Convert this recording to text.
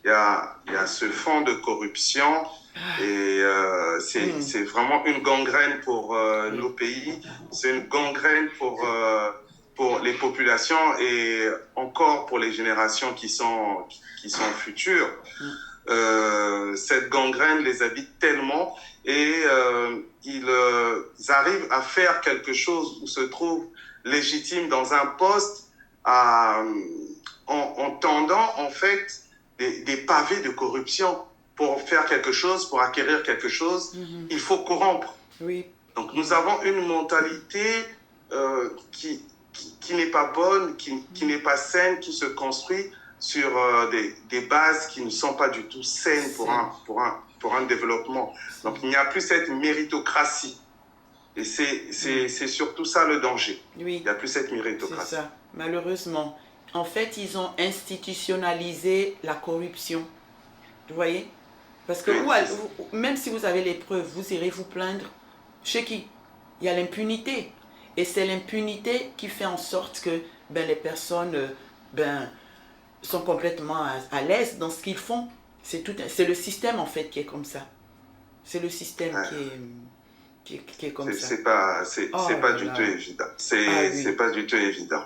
il y a ce fond de corruption et Hmm, c'est vraiment une gangrène pour nos oui. pays, c'est une gangrène pour les populations et encore pour les générations qui sont futures. Hmm, Cette gangrène les habite tellement et ils arrivent à faire quelque chose où se trouvent légitimes dans un poste à, en tendant en fait des pavés de corruption pour faire quelque chose, pour acquérir quelque chose, mhm. il faut corrompre. Oui. Donc nous avons une mentalité qui n'est pas bonne, qui n'est pas saine, qui se construit sur des bases qui ne sont pas du tout saines Scène. pour un développement. Donc Scène. il n'y a plus cette méritocratie. Et Hmm. c'est surtout ça le danger. Il Oui, n'y a plus cette c'est méritocratie. ça. Malheureusement. En fait, ils ont institutionnalisé la corruption. Vous voyez? Parce que Oui, c'est ça. même si vous avez les preuves, vous irez vous plaindre chez qui? Il y a l'impunité. Et c'est l'impunité qui fait en sorte que ben, les personnes ben, sont complètement à l'aise dans ce qu'ils font. C'est le système en fait qui est comme ça. C'est le système Ouais. qui est comme ça. C'est Oh pas là du tout là. évident. Ah C'est oui. pas du tout évident.